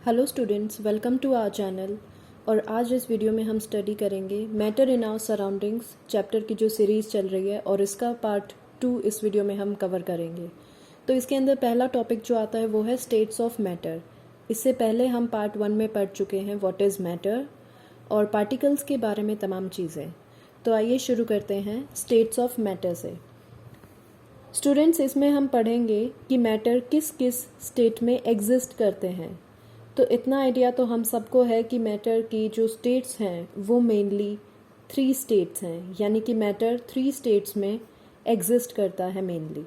Hello students, welcome to our channel. और आज इस वीडियो में हम स्टडी करेंगे matter in our surroundings chapter की जो सीरीज़ चल रही है, और इसका पार्ट 2 इस वीडियो में हम कवर करेंगे। तो इसके अंदर पहला टॉपिक जो आता है वो है स्टेट्स ऑफ मैटर। इससे पहले हम पार्ट 1 में पढ़ चुके हैं व्हाट इज़ मैटर और पार्टिकल्स के बारे में तमाम चीज़ें। तो आइए शुरू करते हैं स्टेट्स ऑफ मैटर से। स्टूडेंट्स, इसमें हम पढ़ेंगे कि मैटर किस किस स्टेट में एग्जिस्ट करते हैं। तो इतना आइडिया तो हम सबको है कि मैटर की जो स्टेट्स हैं वो मेनली 3 स्टेट्स हैं, यानी कि मैटर 3 स्टेट्स में एग्जिस्ट करता है मेनली।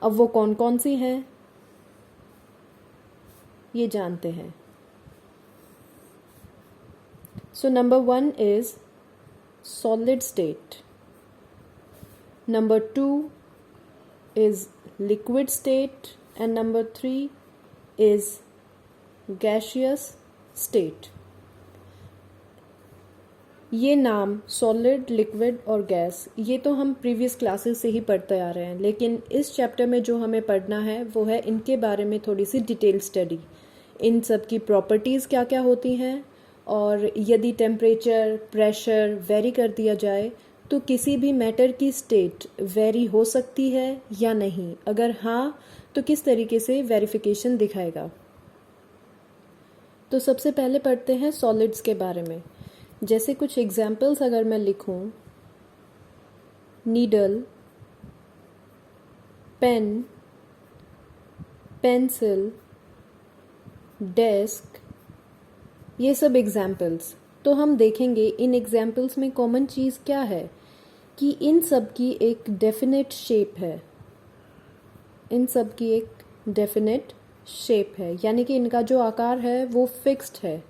अब वो कौन कौन सी हैं ये जानते हैं। So number 1 is solid state, number 2 is liquid state and number 3 is gaseous state. ये नाम सॉलिड, लिक्विड और गैस ये तो हम प्रीवियस क्लासेस से ही पढ़ते आ रहे हैं, लेकिन इस चैप्टर में जो हमें पढ़ना है वो है इनके बारे में थोड़ी सी डिटेल स्टडी। इन सब की प्रॉपर्टीज़ क्या क्या होती हैं, और यदि टेम्परेचर, प्रेशर वेरी कर दिया जाए तो किसी भी मैटर की स्टेट वेरी हो सकती है या नहीं, अगर हाँ तो किस तरीके से वेरिफिकेशन दिखाएगा। तो सबसे पहले पढ़ते हैं सॉलिड्स के बारे में। जैसे कुछ एग्जाम्पल्स अगर मैं लिखूं, नीडल, पेन, पेंसिल, डेस्क, ये सब एग्जाम्पल्स। तो हम देखेंगे इन एग्जाम्पल्स में कॉमन चीज़ क्या है कि इन सब की एक डेफिनेट शेप है। इन सब की एक डेफिनेट शेप है, यानी कि इनका जो आकार है वो फिक्स्ड है।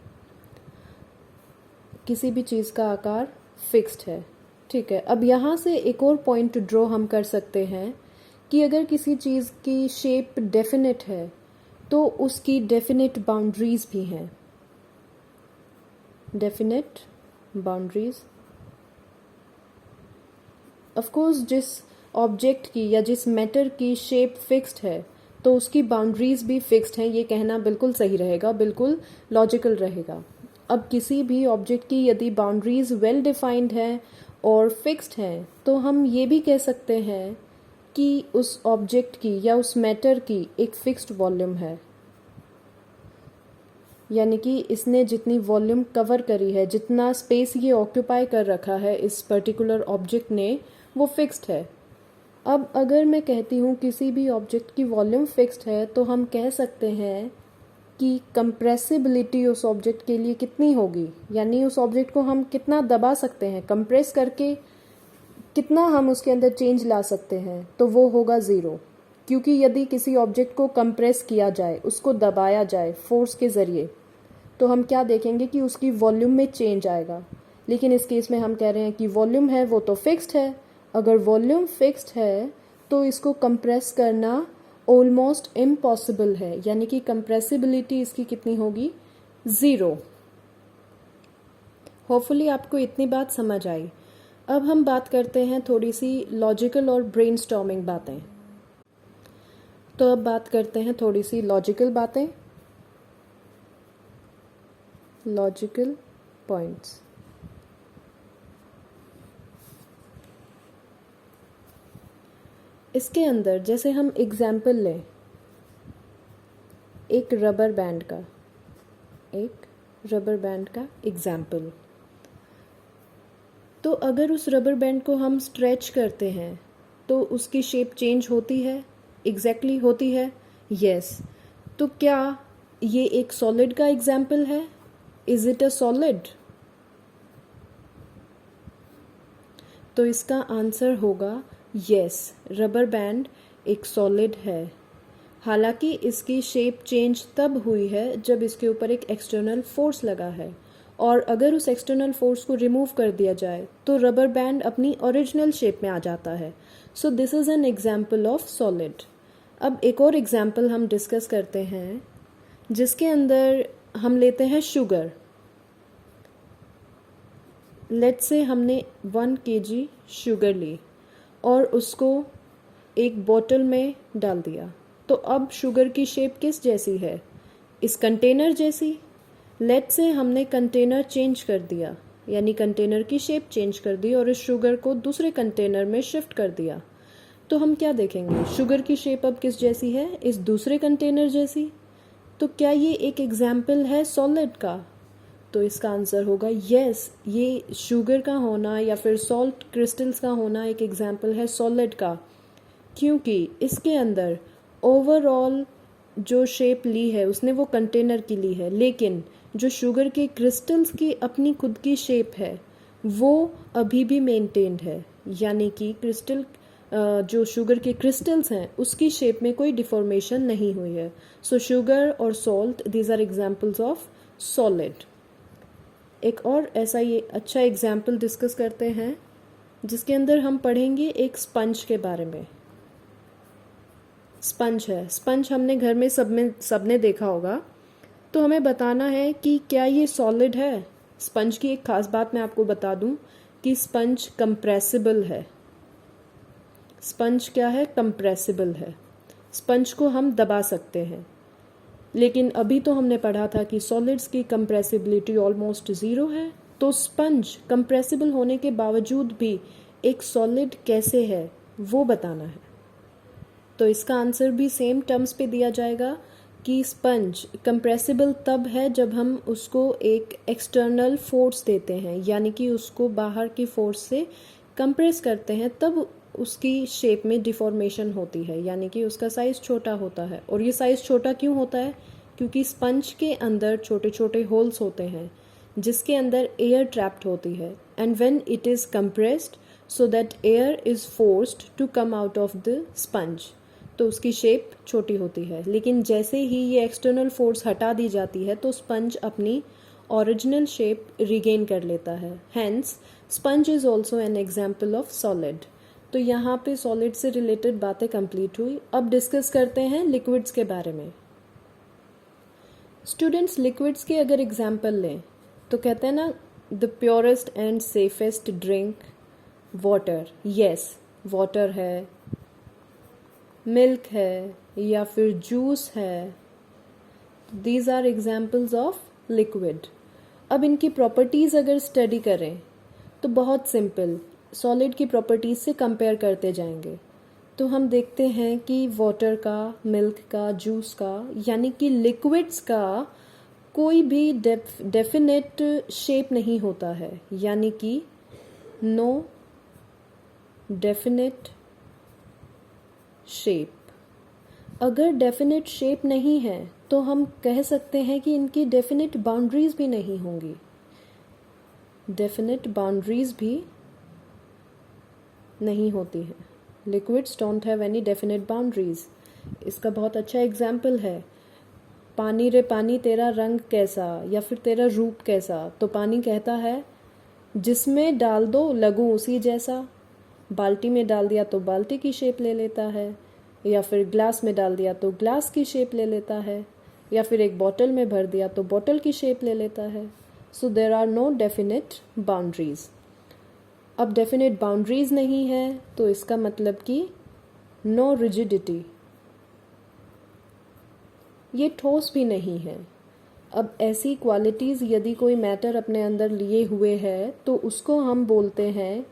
किसी भी चीज़ का आकार फिक्स्ड है, ठीक है। अब यहाँ से एक और पॉइंट ड्रॉ हम कर सकते हैं कि अगर किसी चीज़ की शेप डेफिनेट है तो उसकी डेफिनेट बाउंड्रीज भी हैं। डेफिनेट बाउंड्रीज, ऑफ कोर्स जिस ऑब्जेक्ट की या जिस मैटर की शेप फिक्स्ड है तो उसकी बाउंड्रीज भी फिक्स्ड हैं, ये कहना बिल्कुल सही रहेगा, बिल्कुल लॉजिकल रहेगा। अब किसी भी ऑब्जेक्ट की यदि बाउंड्रीज वेल डिफाइंड हैं और फिक्स्ड हैं तो हम ये भी कह सकते हैं कि उस ऑब्जेक्ट की या उस मैटर की एक फिक्स्ड वॉल्यूम है, यानी कि इसने जितनी वॉल्यूम कवर करी है, जितना स्पेस ये ऑक्यूपाई कर रखा है इस पर्टिकुलर ऑब्जेक्ट ने, वो फिक्स्ड है। अब अगर मैं कहती हूँ किसी भी ऑब्जेक्ट की वॉल्यूम फिक्स्ड है तो हम कह सकते हैं कि कंप्रेसिबिलिटी उस ऑब्जेक्ट के लिए कितनी होगी, यानी उस ऑब्जेक्ट को हम कितना दबा सकते हैं, कंप्रेस करके कितना हम उसके अंदर चेंज ला सकते हैं, तो वो होगा 0। क्योंकि यदि किसी ऑब्जेक्ट को कंप्रेस किया जाए, उसको दबाया जाए फोर्स के ज़रिए, तो हम क्या देखेंगे कि उसकी वॉल्यूम में चेंज आएगा। लेकिन इस केस में हम कह रहे हैं कि वॉल्यूम है वो तो फिक्स्ड है। अगर वॉल्यूम फिक्स्ड है तो इसको कंप्रेस करना ऑलमोस्ट इम्पॉसिबल है, यानी कि कंप्रेसिबिलिटी इसकी कितनी होगी, 0। होपफुली आपको इतनी बात समझ आई। अब हम बात करते हैं थोड़ी सी लॉजिकल और ब्रेनस्टॉर्मिंग बातें। तो अब बात करते हैं थोड़ी सी लॉजिकल बातें, लॉजिकल पॉइंट्स। इसके अंदर जैसे हम एग्जाम्पल लें एक रबर बैंड का, एक रबर बैंड का एग्जाम्पल। तो अगर उस रबर बैंड को हम स्ट्रेच करते हैं तो उसकी शेप चेंज होती है, एग्जैक्टली होती है, यस। तो क्या ये एक सॉलिड का एग्जाम्पल है? Is it a solid? तो इसका आंसर होगा यस, रबर बैंड एक सॉलिड है। हालांकि इसकी शेप चेंज तब हुई है जब इसके ऊपर एक एक्सटर्नल फोर्स लगा है, और अगर उस एक्सटर्नल फोर्स को रिमूव कर दिया जाए तो रबर बैंड अपनी ओरिजिनल शेप में आ जाता है। So this is an example of solid. अब एक और एग्जाम्पल हम डिस्कस करते हैं जिसके अंदर हम लेते हैं शुगर। लेट्स से हमने 1 kg शुगर ली और उसको एक बोतल में डाल दिया, तो अब शुगर की शेप किस जैसी है, इस कंटेनर जैसी। लेट्स से हमने कंटेनर चेंज कर दिया, यानी कंटेनर की शेप चेंज कर दी और इस शुगर को दूसरे कंटेनर में शिफ्ट कर दिया, तो हम क्या देखेंगे? शुगर की शेप अब किस जैसी है? इस दूसरे कंटेनर जैसी। तो क्या ये एक एग्जाम्पल है सॉलिड का? तो इसका आंसर होगा यस, ये शुगर का होना या फिर सॉल्ट क्रिस्टल्स का होना एक एग्जाम्पल है सॉलिड का, क्योंकि इसके अंदर ओवरऑल जो शेप ली है उसने वो कंटेनर की ली है, लेकिन जो शुगर के क्रिस्टल्स की अपनी खुद की शेप है वो अभी भी मेंटेन्ड है, यानी कि क्रिस्टल जो शुगर के क्रिस्टल्स हैं उसकी शेप में कोई डिफॉर्मेशन नहीं हुई है। सो शुगर और salt, these are examples of solid. एक और ऐसा ये अच्छा एग्जाम्पल डिस्कस करते हैं जिसके अंदर हम पढ़ेंगे एक स्पंज के बारे में। स्पंज है, स्पंज हमने घर में सबने देखा होगा। तो हमें बताना है कि क्या ये सॉलिड है। स्पंज की एक खास बात मैं आपको बता दूं कि स्पंज कंप्रेसिबल है। स्पंज क्या है? कंप्रेसिबल है। स्पंज को हम दबा सकते हैं, लेकिन अभी तो हमने पढ़ा था कि सॉलिड्स की कंप्रेसिबिलिटी ऑलमोस्ट ज़ीरो है। तो स्पंज कंप्रेसिबल होने के बावजूद भी एक सॉलिड कैसे है वो बताना है। तो इसका आंसर भी सेम टर्म्स पे दिया जाएगा कि स्पंज कंप्रेसिबल तब है जब हम उसको एक एक्सटर्नल फोर्स देते हैं, यानी कि उसको बाहर की फोर्स से कंप्रेस करते हैं, तब उसकी शेप में डिफॉर्मेशन होती है, यानी कि उसका साइज़ छोटा होता है। और ये साइज़ छोटा क्यों होता है? क्योंकि स्पंज के अंदर छोटे छोटे होल्स होते हैं जिसके अंदर एयर ट्रैप्ड होती है, and when it is compressed so that air is forced to come out of the sponge, तो उसकी शेप छोटी होती है। लेकिन जैसे ही ये एक्सटर्नल फोर्स हटा दी जाती है तो स्पंज अपनी ओरिजिनल शेप रिगेन कर लेता है। Hence sponge is also an example of solid. तो यहाँ पे सॉलिड से रिलेटेड बातें कंप्लीट हुई। अब डिस्कस करते हैं लिक्विड्स के बारे में। स्टूडेंट्स, लिक्विड्स के अगर एग्जाम्पल लें तो कहते हैं ना, the purest and safest drink water. Yes, water है, मिल्क है, या फिर जूस है। These are examples of liquid. अब इनकी प्रॉपर्टीज़ अगर स्टडी करें तो बहुत सिंपल, सॉलिड की प्रॉपर्टीज़ से कंपेयर करते जाएंगे। तो हम देखते हैं कि वाटर का, मिल्क का, जूस का, यानी कि लिक्विड्स का कोई भी डेफिनेट शेप नहीं होता है, यानी कि नो डेफिनेट शेप। अगर डेफिनेट शेप नहीं है तो हम कह सकते हैं कि इनकी डेफिनेट बाउंड्रीज भी नहीं होंगी। डेफिनेट बाउंड्रीज भी नहीं होती हैं। Liquids don't have any definite boundaries. इसका बहुत अच्छा एग्जाम्पल है, पानी रे पानी तेरा रंग कैसा, या फिर तेरा रूप कैसा। तो पानी कहता है जिसमें डाल दो लगूं उसी जैसा। बाल्टी में डाल दिया तो बाल्टी की शेप ले लेता है, या फिर ग्लास में डाल दिया तो ग्लास की शेप ले लेता है, या फिर एक बॉटल में भर दिया तो बॉटल की शेप ले लेता है। So there are no definite boundaries. अब डेफिनेट बाउंड्रीज नहीं है तो इसका मतलब कि नो रिजिडिटी, ये ठोस भी नहीं है। अब ऐसी क्वालिटीज़ यदि कोई मैटर अपने अंदर लिए हुए है तो उसको हम बोलते हैं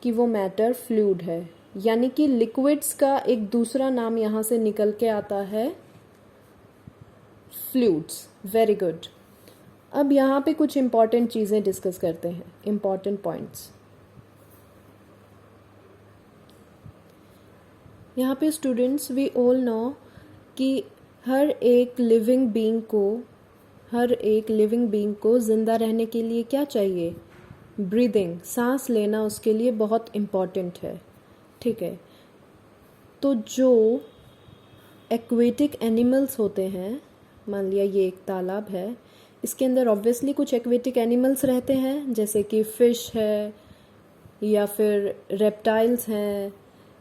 कि वो मैटर फ्लूइड है, यानी कि लिक्विड्स का एक दूसरा नाम यहाँ से निकल के आता है फ्लूइड्स। Very good. अब यहाँ पे कुछ इम्पॉर्टेंट चीज़ें डिस्कस करते हैं, इम्पॉर्टेंट पॉइंट्स। यहाँ पे स्टूडेंट्स, वी ऑल नो कि हर एक लिविंग बीइंग को ज़िंदा रहने के लिए क्या चाहिए? ब्रीदिंग, सांस लेना उसके लिए बहुत इम्पॉर्टेंट है। ठीक है, तो जो एक्वेटिक एनिमल्स होते हैं, मान लिया ये एक तालाब है, इसके अंदर ऑब्वियसली कुछ एक्वेटिक एनिमल्स रहते हैं, जैसे कि फ़िश है, या फिर रेप्टाइल्स हैं,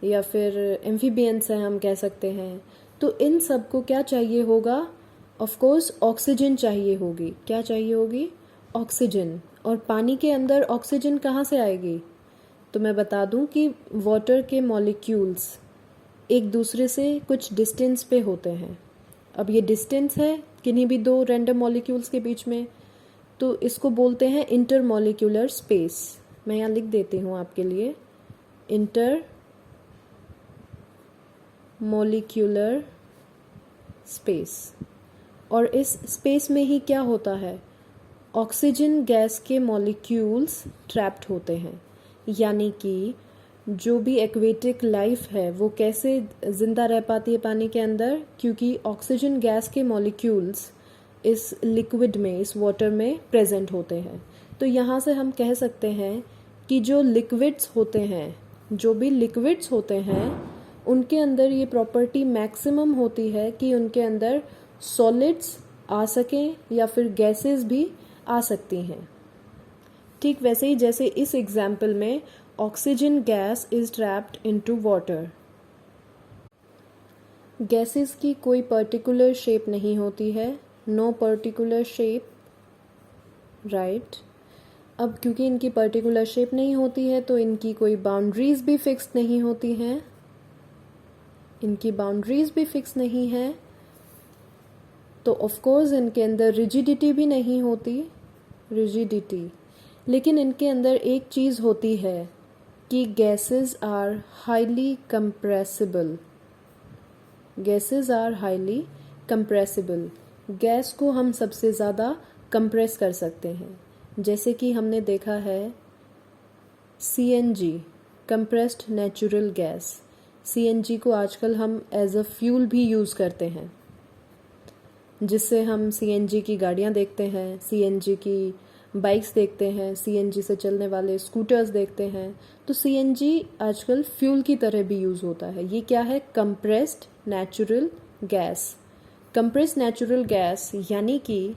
या फिर एम्फीबियंस हैं हम कह सकते हैं। तो इन सब को क्या चाहिए होगा? ऑफ कोर्स ऑक्सीजन चाहिए होगी। क्या चाहिए होगी? ऑक्सीजन। और पानी के अंदर ऑक्सीजन कहाँ से आएगी? तो मैं बता दूं कि वाटर के मॉलिक्यूल्स एक दूसरे से कुछ डिस्टेंस पे होते हैं। अब ये डिस्टेंस है किन्हीं भी दो रैंडम मॉलिक्यूल्स के बीच में, तो इसको बोलते हैं इंटरमॉलिक्यूलर स्पेस। मैं यहाँ लिख देती हूँ आपके लिए, इंटर मॉलिक्यूलर स्पेस। और इस स्पेस में ही क्या होता है, ऑक्सीजन गैस के मॉलिक्यूल्स ट्रैप्ड होते हैं। यानी कि जो भी एक्वेटिक लाइफ है वो कैसे ज़िंदा रह पाती है पानी के अंदर, क्योंकि ऑक्सीजन गैस के मॉलिक्यूल्स इस लिक्विड में, इस वाटर में प्रेजेंट होते हैं। तो यहाँ से हम कह सकते हैं कि जो लिक्विड्स होते हैं, जो भी लिक्विड्स होते हैं, उनके अंदर ये प्रॉपर्टी मैक्सिमम होती है कि उनके अंदर सॉलिड्स आ सकें या फिर गैसेस भी आ सकती हैं। ठीक वैसे ही जैसे इस एग्जाम्पल में oxygen gas is trapped into water. Gases की कोई पर्टिकुलर शेप नहीं होती है, नो पर्टिकुलर शेप, राइट। अब क्योंकि इनकी पर्टिकुलर शेप नहीं होती है तो इनकी कोई बाउंड्रीज भी फिक्स नहीं होती हैं, इनकी बाउंड्रीज भी फिक्स नहीं है, तो ऑफ कोर्स इनके अंदर रिजिडिटी भी नहीं होती, रिजिडिटी। लेकिन इनके अंदर एक चीज़ होती है कि gases are highly compressible, gases are highly compressible. Gas को हम सबसे ज़्यादा कंप्रेस कर सकते हैं, जैसे कि हमने देखा है CNG, compressed natural gas. CNG को आजकल हम एज अ फ्यूल भी यूज़ करते हैं, जिससे हम CNG की गाड़ियाँ देखते हैं, CNG की बाइक्स देखते हैं, CNG से चलने वाले स्कूटर्स देखते हैं। तो CNG आजकल फ्यूल की तरह भी यूज़ होता है। ये क्या है, compressed natural gas. Compressed natural gas यानी कि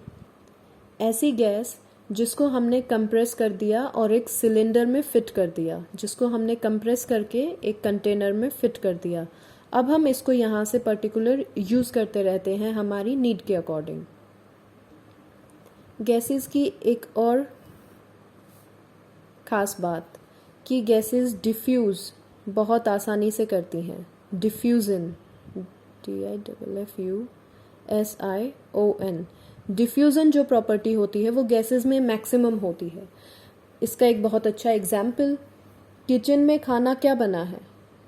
ऐसी गैस जिसको हमने कंप्रेस कर दिया और एक सिलेंडर में फिट कर दिया, जिसको हमने कंप्रेस करके एक कंटेनर में फिट कर दिया। अब हम इसको यहाँ से पर्टिकुलर यूज़ करते रहते हैं हमारी नीड के अकॉर्डिंग। गैसेस की एक और ख़ास बात कि गैसेस डिफ्यूज़ बहुत आसानी से करती हैं, डिफ्यूज़न, DIFFUSION। डिफ्यूज़न जो प्रॉपर्टी होती है वो गैसेस में मैक्सिमम होती है। इसका एक बहुत अच्छा एग्जाम्पल, किचन में खाना क्या बना है,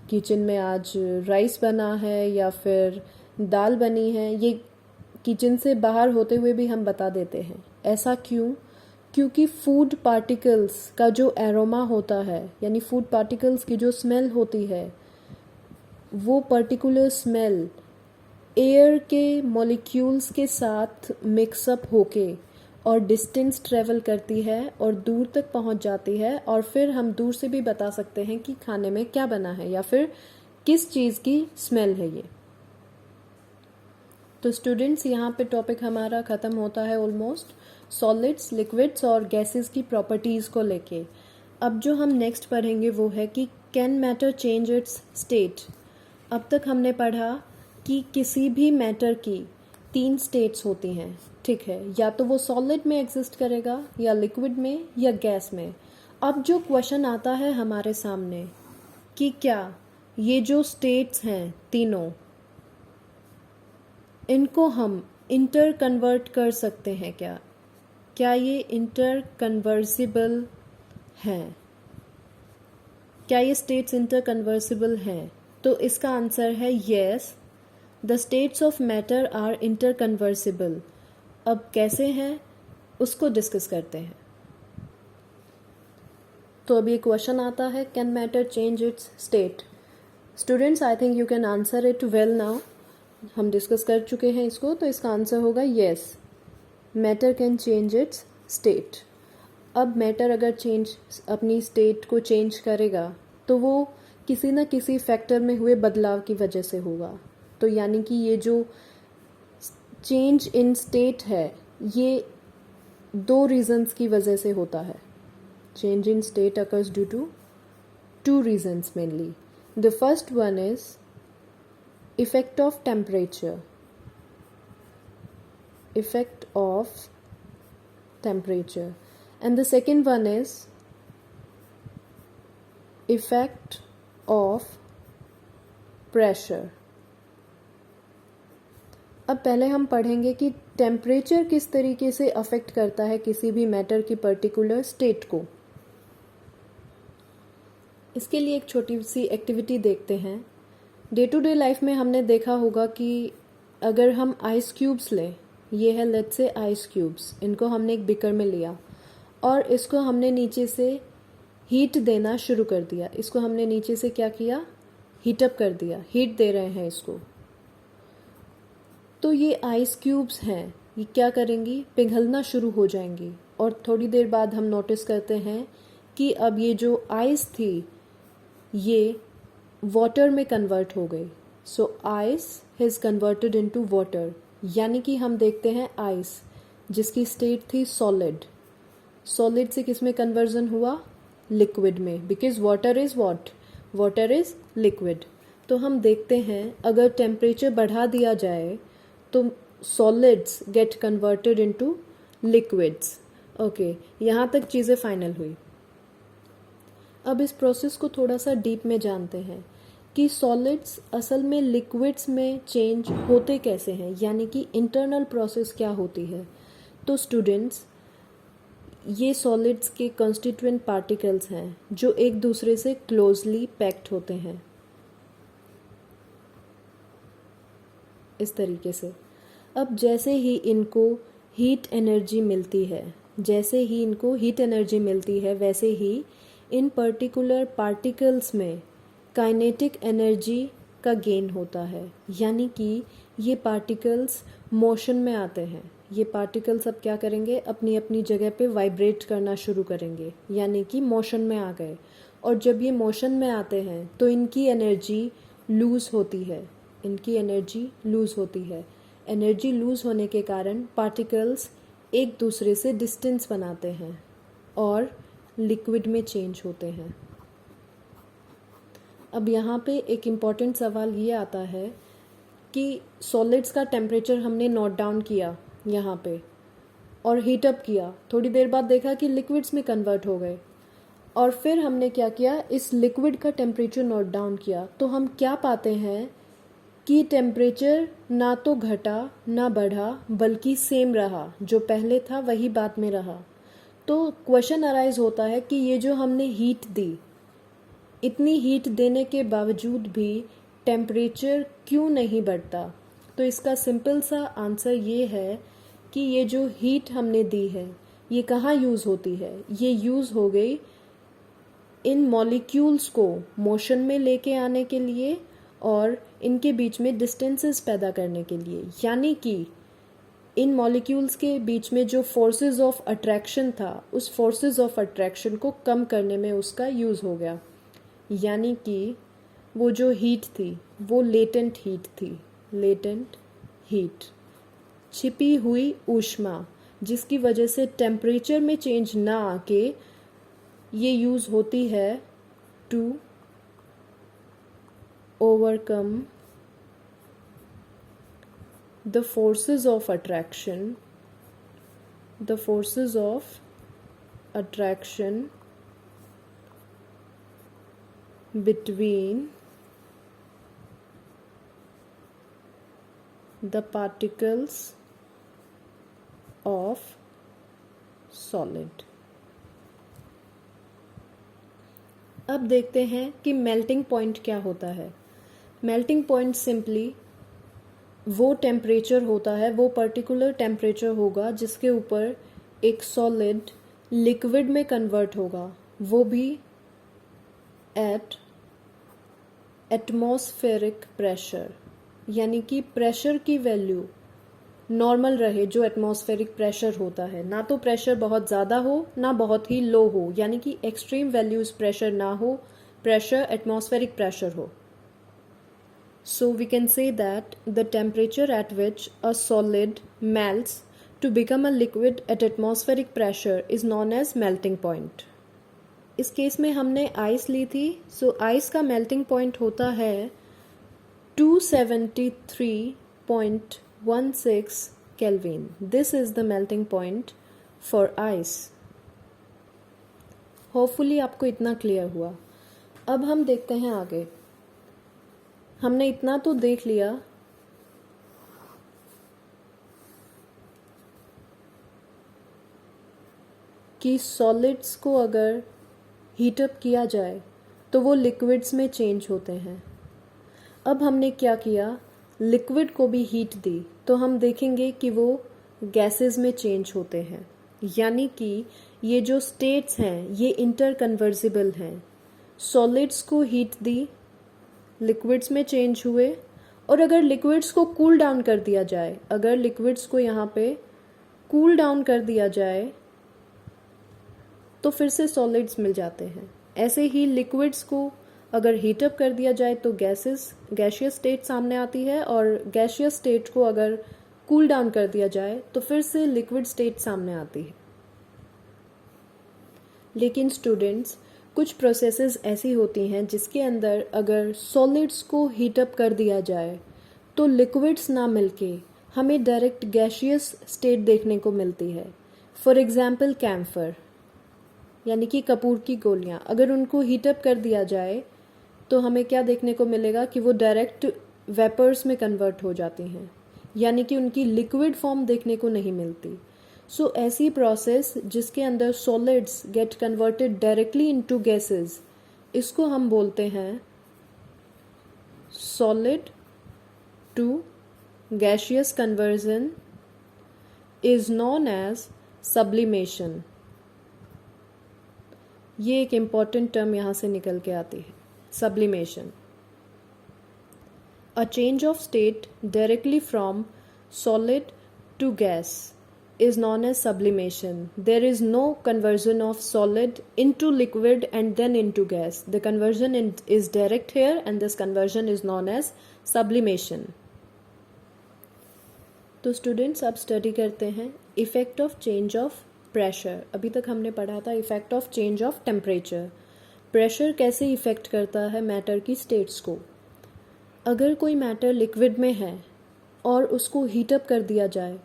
किचन में आज राइस बना है या फिर दाल बनी है, ये किचन से बाहर होते हुए भी हम बता देते हैं। ऐसा क्यों, क्योंकि फूड पार्टिकल्स का जो एरोमा होता है, यानी फूड पार्टिकल्स की जो स्मेल होती है, वो पर्टिकुलर स्मेल एयर के मॉलिक्यूल्स के साथ मिक्सअप होके और डिस्टेंस ट्रेवल करती है और दूर तक पहुंच जाती है, और फिर हम दूर से भी बता सकते हैं कि खाने में क्या बना है या फिर किस चीज़ की स्मेल है ये। तो स्टूडेंट्स, यहाँ पे टॉपिक हमारा ख़त्म होता है ऑलमोस्ट, सॉलिड्स, लिक्विड्स और गैसेस की प्रॉपर्टीज़ को लेके। अब जो हम नेक्स्ट पढ़ेंगे वो है कि can matter change it's state. अब तक हमने पढ़ा कि किसी भी मैटर की 3 स्टेट्स होती हैं, ठीक है, या तो वो सॉलिड में एग्जिस्ट करेगा या लिक्विड में या गैस में। अब जो क्वेश्चन आता है हमारे सामने कि क्या ये जो स्टेट्स हैं तीनों, इनको हम इंटर कन्वर्ट कर सकते हैं क्या, क्या ये इंटर कन्वर्सिबल हैं, क्या ये स्टेट्स इंटर कन्वर्सिबल हैं? तो इसका आंसर है yes, the states of matter are interconvertible. अब कैसे हैं उसको डिस्कस करते हैं। तो अब ये क्वेश्चन आता है, can matter change it's state? Students, I think you can answer it well now. हम डिस्कस कर चुके हैं इसको, तो इसका आंसर होगा yes, matter can change it's state. अब मैटर अगर अपनी स्टेट को चेंज करेगा तो वो किसी न किसी फैक्टर में हुए बदलाव की वजह से होगा। तो यानी कि ये जो चेंज इन स्टेट है ये 2 रीजंस की वजह से होता है। Change in state occurs due to 2 reasons mainly. The first one is effect of temperature. Effect of temperature. And the second one is effect of pressure. अब पहले हम पढ़ेंगे कि टेम्परेचर किस तरीके से अफेक्ट करता है किसी भी मैटर की पर्टिकुलर स्टेट को। इसके लिए एक छोटी सी एक्टिविटी देखते हैं। डे टू डे लाइफ में हमने देखा होगा कि अगर हम आइस क्यूब्स लें, ये है लेट्स से आइस क्यूब्स, इनको हमने एक बिकर में लिया और इसको हमने नीचे से हीट देना शुरू कर दिया। इसको हमने नीचे से क्या किया, हीटअप कर दिया, हीट दे रहे हैं इसको। तो ये आइस क्यूब्स हैं, ये क्या करेंगी, पिघलना शुरू हो जाएंगी और थोड़ी देर बाद हम नोटिस करते हैं कि अब ये जो आइस थी ये वाटर में कन्वर्ट हो गई। So ice has converted into water, यानी कि हम देखते हैं आइस जिसकी स्टेट थी सॉलिड, सॉलिड से किस में कन्वर्जन हुआ, लिक्विड में, because water is what, water is liquid. तो हम देखते हैं अगर टेम्परेचर बढ़ा दिया जाए तो solids get converted into liquids. Okay, यहाँ तक चीज़ें फाइनल हुई। अब इस प्रोसेस को थोड़ा सा डीप में जानते हैं कि सॉलिड्स असल में लिक्विड्स में चेंज होते कैसे हैं, यानी कि इंटरनल प्रोसेस क्या होती है। तो स्टूडेंट्स, ये सॉलिड्स के कॉन्स्टिट्यूएंट पार्टिकल्स हैं जो एक दूसरे से क्लोजली पैक्ड होते हैं इस तरीके से। अब जैसे ही इनको हीट एनर्जी मिलती है, जैसे ही इनको हीट एनर्जी मिलती है, वैसे ही इन पर्टिकुलर पार्टिकल्स में काइनेटिक एनर्जी का गेन होता है, यानी कि ये पार्टिकल्स मोशन में आते हैं। ये पार्टिकल्स अब क्या करेंगे, अपनी अपनी जगह पे वाइब्रेट करना शुरू करेंगे, यानी कि मोशन में आ गए। और जब ये मोशन में आते हैं तो इनकी एनर्जी लूज़ होती है, इनकी एनर्जी लूज़ होती है। एनर्जी लूज़ होने के कारण पार्टिकल्स एक दूसरे से डिस्टेंस बनाते हैं और लिक्विड में चेंज होते हैं। अब यहाँ पे एक इम्पॉर्टेंट सवाल ये आता है कि सॉलिड्स का टेम्परेचर हमने नोट डाउन किया यहाँ पे और हीटअप किया, थोड़ी देर बाद देखा कि लिक्विड्स में कन्वर्ट हो गए और फिर हमने क्या किया, इस लिक्विड का टेम्परेचर नोट डाउन किया। तो हम क्या पाते हैं कि टेम्परेचर ना तो घटा ना बढ़ा, बल्कि सेम रहा, जो पहले था वही बाद में रहा। तो क्वेश्चन अराइज होता है कि ये जो हमने हीट दी, इतनी हीट देने के बावजूद भी टेम्परेचर क्यों नहीं बढ़ता। तो इसका सिंपल सा आंसर ये है कि ये जो हीट हमने दी है ये कहाँ यूज़ होती है, ये यूज़ हो गई इन मॉलिक्यूल्स को मोशन में लेके आने के लिए और इनके बीच में डिस्टेंसेस पैदा करने के लिए। यानी कि इन मॉलिक्यूल्स के बीच में जो फोर्सेस ऑफ अट्रैक्शन था, उस फोर्सेस ऑफ अट्रैक्शन को कम करने में उसका यूज़ हो गया। यानी कि वो जो हीट थी वो लेटेंट हीट थी, लेटेंट हीट, छिपी हुई ऊष्मा, जिसकी वजह से टेम्परेचर में चेंज ना आके ये यूज़ होती है to overcome the forces of attraction, the forces of attraction between the particles of solid। अब देखते हैं कि मेल्टिंग पॉइंट क्या होता है। मेल्टिंग पॉइंट सिंपली वो टेम्परेचर होता है, वो पर्टिकुलर टेम्परेचर होगा जिसके ऊपर एक सॉलिड लिक्विड में कन्वर्ट होगा, वो भी एट एटमॉस्फेरिक प्रेशर, यानी कि प्रेशर की वैल्यू नॉर्मल रहे, जो एटमॉस्फेरिक प्रेशर होता है। ना तो प्रेशर बहुत ज़्यादा हो ना बहुत ही लो हो, यानी कि एक्सट्रीम वैल्यूज़ प्रेशर ना हो, प्रेशर एटमॉस्फेरिक प्रेशर हो। So we can say that the temperature at which a solid melts to become a liquid at atmospheric pressure is known as melting point। इस केस में हमने ice ली थी, सो ice का melting point होता है 273.16 kelvin. This is the melting point for ice. Hopefully आपको इतना clear हुआ। अब हम देखते हैं आगे। हमने इतना तो देख लिया कि सॉलिड्स को अगर हीटअप किया जाए तो वो लिक्विड्स में चेंज होते हैं। अब हमने क्या किया, लिक्विड को भी हीट दी, तो हम देखेंगे कि वो गैसेस में चेंज होते हैं, यानी कि ये जो स्टेट्स हैं ये इंटरकन्वर्जिबल हैं। सॉलिड्स को हीट दी, लिक्विड्स में चेंज हुए, और अगर लिक्विड्स को कूल डाउन कर दिया जाए, अगर लिक्विड्स को यहाँ पे कूल डाउन कर दिया जाए तो फिर से सॉलिड्स मिल जाते हैं। ऐसे ही लिक्विड्स को अगर हीटअप कर दिया जाए तो गैशियस स्टेट सामने आती है, और गैशियस स्टेट को अगर कूल डाउन कर दिया जाए तो फिर से लिक्विड स्टेट सामने आती है। लेकिन स्टूडेंट्स, कुछ प्रोसेसेस ऐसी होती हैं जिसके अंदर अगर सॉलिड्स को हीटअप कर दिया जाए तो लिक्विड्स ना मिलके हमें डायरेक्ट गैशियस स्टेट देखने को मिलती है। फॉर एग्जाम्पल कैम्फर यानी कि कपूर की गोलियां, अगर उनको हीटअप कर दिया जाए तो हमें क्या देखने को मिलेगा कि वो डायरेक्ट वेपर्स में कन्वर्ट हो जाती हैं, यानी कि उनकी लिक्विड फॉर्म देखने को नहीं मिलती। सो ऐसी प्रोसेस जिसके अंदर solids get converted directly into gases, इसको हम बोलते हैं solid to gaseous conversion is known as sublimation. ये एक इम्पॉर्टेंट टर्म यहाँ से निकल के आती है, sublimation. A change of state directly from solid to gas is known as sublimation. There is no conversion of solid into liquid and then into gas. The conversion is direct here, and this conversion is known as sublimation. तो students अब study करते हैं effect of change of pressure. अभी तक हमने पढ़ा था effect of change of temperature. Pressure कैसे इफ़ेक्ट करता है मैटर की स्टेट्स को। अगर कोई मैटर लिक्विड में है और उसको हीटअप कर दिया जाए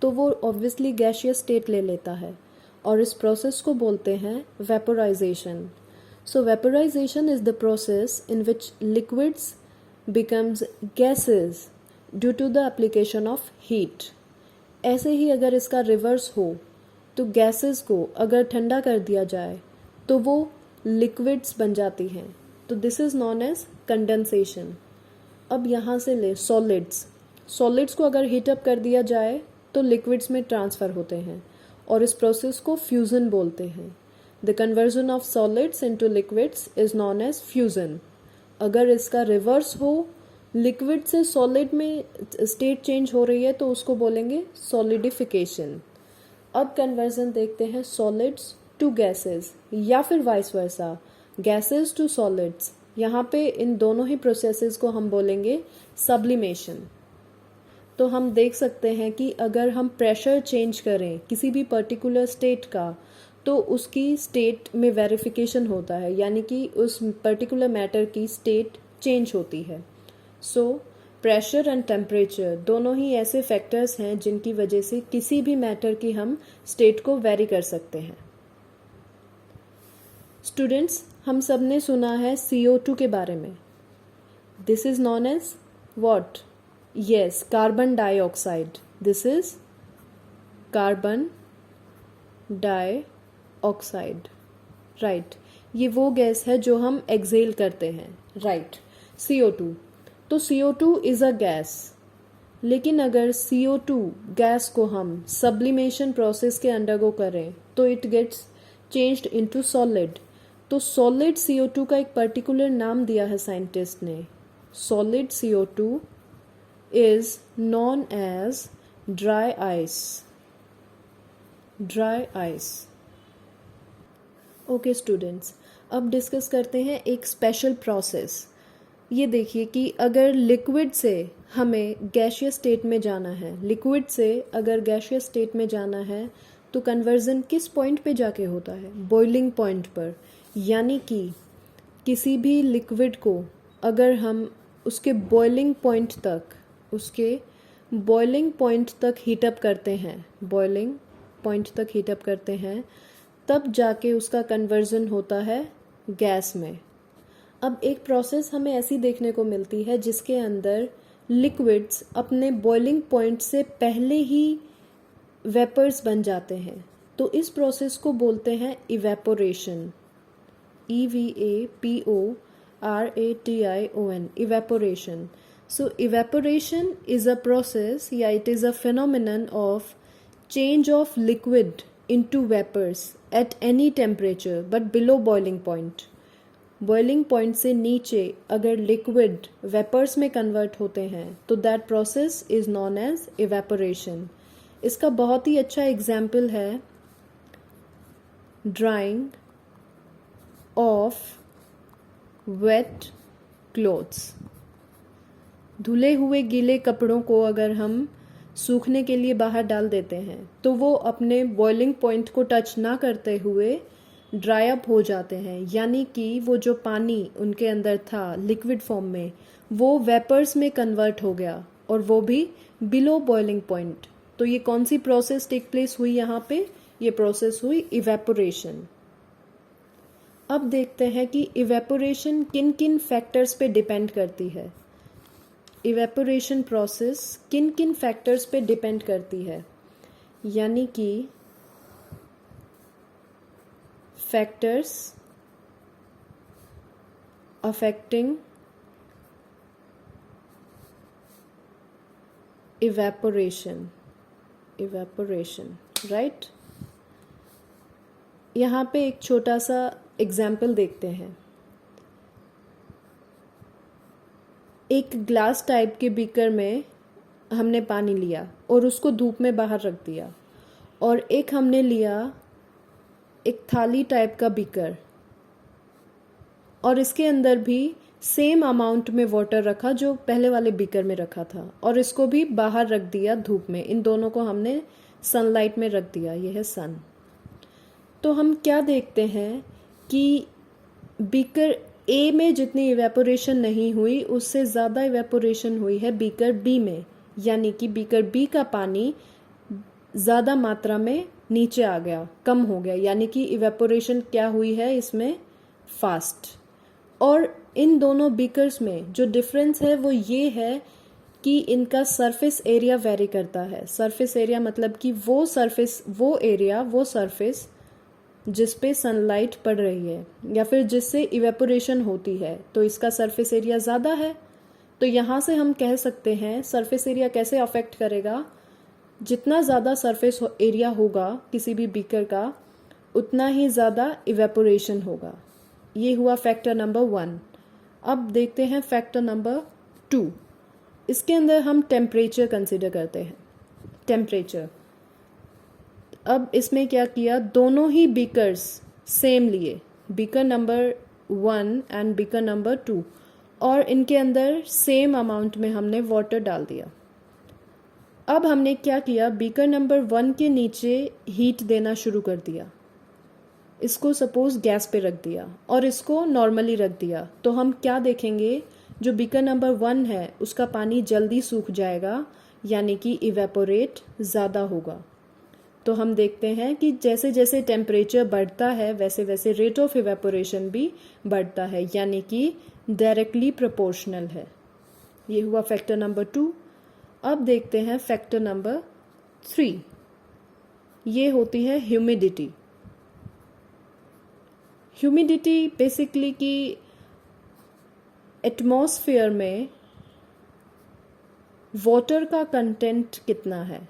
तो वो ऑब्वियसली गैशियस स्टेट ले लेता है, और इस प्रोसेस को बोलते हैं vaporisation. So vaporisation is the process in which liquids becomes gases due to the application of heat. ऐसे ही अगर इसका रिवर्स हो तो गैसेस को अगर ठंडा कर दिया जाए तो वो लिक्विड्स बन जाती हैं, तो this is known as condensation. अब यहाँ से ले सॉलिड्स को अगर हीटअप कर दिया जाए तो लिक्विड्स में ट्रांसफ़र होते हैं, और इस प्रोसेस को फ्यूज़न बोलते हैं। The conversion of solids into liquids is known as fusion. अगर इसका रिवर्स हो, लिक्विड से सॉलिड में स्टेट चेंज हो रही है, तो उसको बोलेंगे सॉलिडिफिकेशन। अब कन्वर्जन देखते हैं सॉलिड्स टू गैसेस या फिर vice versa, gases to solids. यहाँ पे इन दोनों ही प्रोसेसेस को हम बोलेंगे सब्लिमेशन। तो हम देख सकते हैं कि अगर हम प्रेशर चेंज करें किसी भी पर्टिकुलर स्टेट का तो उसकी स्टेट में वेरिफिकेशन होता है, यानी कि उस पर्टिकुलर मैटर की स्टेट चेंज होती है। सो प्रेशर एंड टेम्परेचर दोनों ही ऐसे फैक्टर्स हैं जिनकी वजह से किसी भी मैटर की हम स्टेट को वेरी कर सकते हैं। स्टूडेंट्स, हम सब ने सुना है CO2 के बारे में। This is known as what? Yes, carbon dioxide. This is carbon dioxide, right. ये वो गैस है जो हम एक्सेल करते हैं, राइट। CO2, तो CO2 इज अ गैस। लेकिन अगर CO2 गैस को हम सब्लिमेशन प्रोसेस के अंडरगो करें तो it gets changed into solid. तो सॉलिड CO2 का एक पर्टिकुलर नाम दिया है साइंटिस्ट ने। Solid CO2 is known as dry ice. Dry ice. Okay students, अब डिस्कस करते हैं एक स्पेशल प्रोसेस। ये देखिए कि अगर लिक्विड से हमें गैशियस स्टेट में जाना है, लिक्विड से अगर गैशियस स्टेट में जाना है तो कन्वर्जन किस पॉइंट पे जाके होता है? बॉइलिंग पॉइंट पर। यानी कि किसी भी लिक्विड को अगर हम उसके बॉइलिंग पॉइंट तक हीटअप करते हैं, बॉइलिंग पॉइंट तक हीटअप करते हैं, तब जाके उसका कन्वर्जन होता है गैस में। अब एक प्रोसेस हमें ऐसी देखने को मिलती है जिसके अंदर लिक्विड्स अपने बॉइलिंग पॉइंट से पहले ही वेपर्स बन जाते हैं। तो तो इस प्रोसेस को बोलते हैं evaporation, EVAPORATION, evaporation. So evaporation is a process, it is a phenomenon of change of liquid into vapors at any temperature but below boiling point. Boiling point से नीचे अगर लिक्विड वेपर्स में कन्वर्ट होते हैं तो that process is known as evaporation. इसका बहुत ही अच्छा एग्जाम्पल है ड्राइंग ऑफ वेट क्लोथ्स. धुले हुए गीले कपड़ों को अगर हम सूखने के लिए बाहर डाल देते हैं तो वो अपने बॉइलिंग पॉइंट को टच ना करते हुए ड्राई अप हो जाते हैं, यानी कि वो जो पानी उनके अंदर था लिक्विड फॉर्म में वो वेपर्स में कन्वर्ट हो गया, और वो भी बिलो बॉइलिंग पॉइंट. तो ये कौन सी प्रोसेस टेक प्लेस हुई यहाँ पे? ये प्रोसेस हुई इवेपोरेशन. अब देखते हैं कि इवेपोरेशन किन किन फैक्टर्स पे डिपेंड करती है. इवेपोरेशन प्रोसेस किन किन फैक्टर्स पे डिपेंड करती है, यानी कि factors affecting evaporation, right? यहाँ पे एक छोटा सा एग्जाम्पल देखते हैं. एक ग्लास टाइप के बीकर में हमने पानी लिया और उसको धूप में बाहर रख दिया, और एक हमने लिया एक थाली टाइप का बीकर और इसके अंदर भी सेम अमाउंट में वाटर रखा जो पहले वाले बीकर में रखा था, और इसको भी बाहर रख दिया धूप में. इन दोनों को हमने सनलाइट में रख दिया, यह है सन. तो हम क्या देखते हैं कि बीकर ए में जितनी इवेपोरेशन नहीं हुई उससे ज़्यादा इवेपोरेशन हुई है बीकर बी में, यानी कि बीकर बी का पानी ज़्यादा मात्रा में नीचे आ गया, कम हो गया, यानी कि इवेपोरेशन क्या हुई है इसमें? फास्ट. और इन दोनों बीकर्स में जो डिफरेंस है वो ये है कि इनका सरफेस एरिया वेरी करता है. सरफेस एरिया मतलब कि वो सरफेस जिस पे सनलाइट पड़ रही है या फिर जिससे इवेपोरेशन होती है, तो इसका सरफेस एरिया ज़्यादा है. तो यहाँ से हम कह सकते हैं सरफेस एरिया कैसे अफेक्ट करेगा. जितना ज़्यादा सरफेस एरिया होगा किसी भी बीकर का उतना ही ज़्यादा इवेपोरेशन होगा. ये हुआ फैक्टर नंबर 1. अब देखते हैं फैक्टर नंबर 2. इसके अंदर हम टेम्परेचर कंसिडर करते हैं. टेम्परेचर, अब इसमें क्या किया, दोनों ही बीकर्स सेम लिए, beaker number 1 and beaker number 2, और इनके अंदर सेम अमाउंट में हमने वाटर डाल दिया. अब हमने क्या किया, बीकर नंबर 1 के नीचे हीट देना शुरू कर दिया. इसको सपोज गैस पे रख दिया और इसको नॉर्मली रख दिया. तो हम क्या देखेंगे, जो बीकर नंबर 1 है उसका पानी जल्दी सूख जाएगा, यानी कि इवेपोरेट ज़्यादा होगा. तो हम देखते हैं कि जैसे जैसे टेम्परेचर बढ़ता है वैसे वैसे रेट ऑफ इवेपोरेशन भी बढ़ता है, यानी कि डायरेक्टली प्रोपोर्शनल है. ये हुआ फैक्टर नंबर 2. अब देखते हैं फैक्टर नंबर 3. ये होती है ह्यूमिडिटी. ह्यूमिडिटी बेसिकली कि एटमॉस्फेयर में वाटर का कंटेंट कितना है.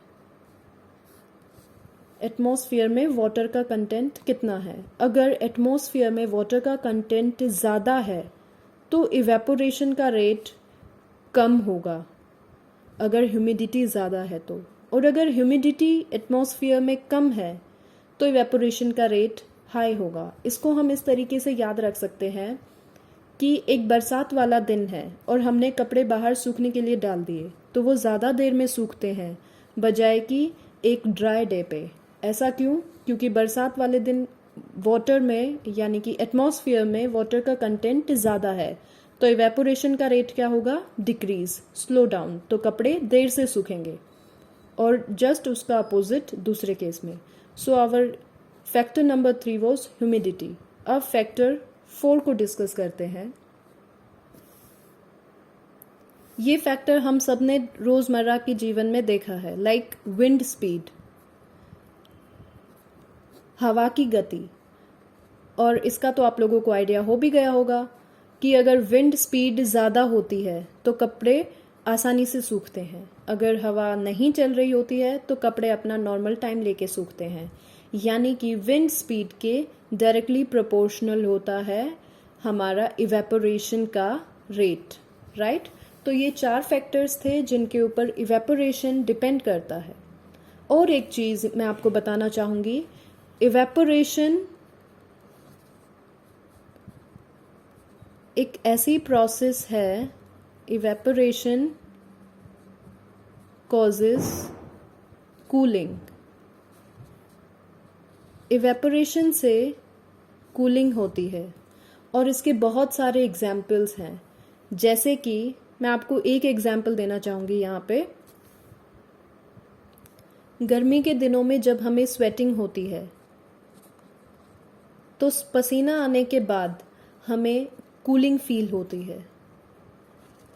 एटमॉस्फेयर में वाटर का कंटेंट कितना है. अगर एटमॉस्फेयर में वाटर का कंटेंट ज़्यादा है तो इवेपोरेशन का रेट कम होगा अगर ह्यूमिडिटी ज़्यादा है तो, और अगर ह्यूमिडिटी एटमॉस्फेयर में कम है तो इवेपोरेशन का रेट हाई होगा. इसको हम इस तरीके से याद रख सकते हैं कि एक बरसात वाला दिन है और हमने कपड़े बाहर सूखने के लिए डाल दिए तो वो ज़्यादा देर में सूखते हैं बजाय कि एक ड्राई डे पे. ऐसा क्यों? क्योंकि बरसात वाले दिन वाटर में यानी कि एटमॉस्फेयर में वाटर का कंटेंट ज़्यादा है तो इवेपोरेशन का रेट क्या होगा? Decrease, slow down. तो कपड़े देर से सूखेंगे. और जस्ट उसका अपोजिट दूसरे केस में. So our factor number 3 was humidity. अब फैक्टर 4 को डिस्कस करते हैं. ये फैक्टर हम सब ने रोज़मर्रा के जीवन में देखा है, लाइक विंड स्पीड. हवा की गति, और इसका तो आप लोगों को आइडिया हो भी गया होगा कि अगर विंड स्पीड ज़्यादा होती है तो कपड़े आसानी से सूखते हैं, अगर हवा नहीं चल रही होती है तो कपड़े अपना नॉर्मल टाइम लेके सूखते हैं। यानी कि विंड स्पीड के डायरेक्टली प्रोपोर्शनल होता है हमारा इवेपोरेशन का रेट, राइट। तो ये 4 फैक्टर्स थे जिनके ऊपर इवेपोरेशन डिपेंड करता है। और एक चीज़ मैं आपको बताना चाहूँगी, इवेपोरेशन एक ऐसी प्रोसेस है, इवेपोरेशन कॉजेस कूलिंग। इवेपोरेशन से कूलिंग होती है और इसके बहुत सारे एग्जाम्पल्स हैं। जैसे कि मैं आपको एक एग्जाम्पल देना चाहूँगी यहाँ पे। गर्मी के दिनों में जब हमें स्वेटिंग होती है तो पसीना आने के बाद हमें कूलिंग फील होती है।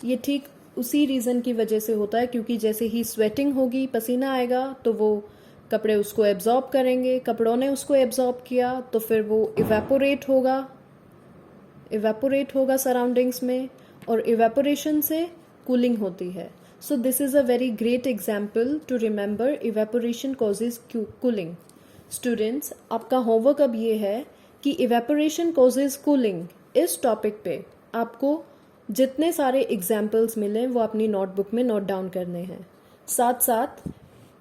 ये ठीक उसी रीज़न की वजह से होता है क्योंकि जैसे ही स्वेटिंग होगी, पसीना आएगा तो वो कपड़े उसको एब्जॉर्ब करेंगे, कपड़ों ने उसको एब्जॉर्ब किया तो फिर वो इवेपोरेट होगा सराउंडिंग्स में, और इवेपोरेशन से कूलिंग होती है। So this is a very great example to remember, evaporation causes cooling. Students, आपका होमवर्क अब ये है कि इवेपोरेशन कॉजेज कूलिंग इस टॉपिक पे आपको जितने सारे एग्जाम्पल्स मिले वो अपनी नोटबुक में नोट डाउन करने हैं। साथ साथ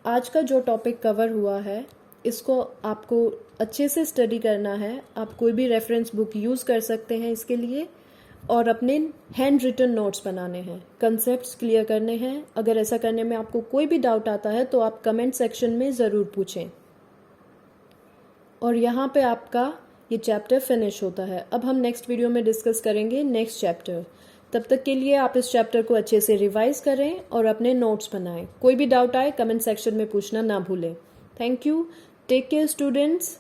आज का जो टॉपिक कवर हुआ है इसको आपको अच्छे से स्टडी करना है। आप कोई भी रेफरेंस बुक यूज़ कर सकते हैं इसके लिए, और अपने हैंड रिटन नोट्स बनाने हैं, कंसेप्ट्स क्लियर करने हैं। अगर ऐसा करने में आपको कोई भी डाउट आता है तो आप कमेंट सेक्शन में ज़रूर पूछें। और यहाँ पे आपका ये चैप्टर फिनिश होता है। अब हम नेक्स्ट वीडियो में डिस्कस करेंगे नेक्स्ट चैप्टर। तब तक के लिए आप इस चैप्टर को अच्छे से रिवाइज करें और अपने नोट्स बनाएं। कोई भी डाउट आए कमेंट सेक्शन में पूछना ना भूलें। Thank you. Take care students.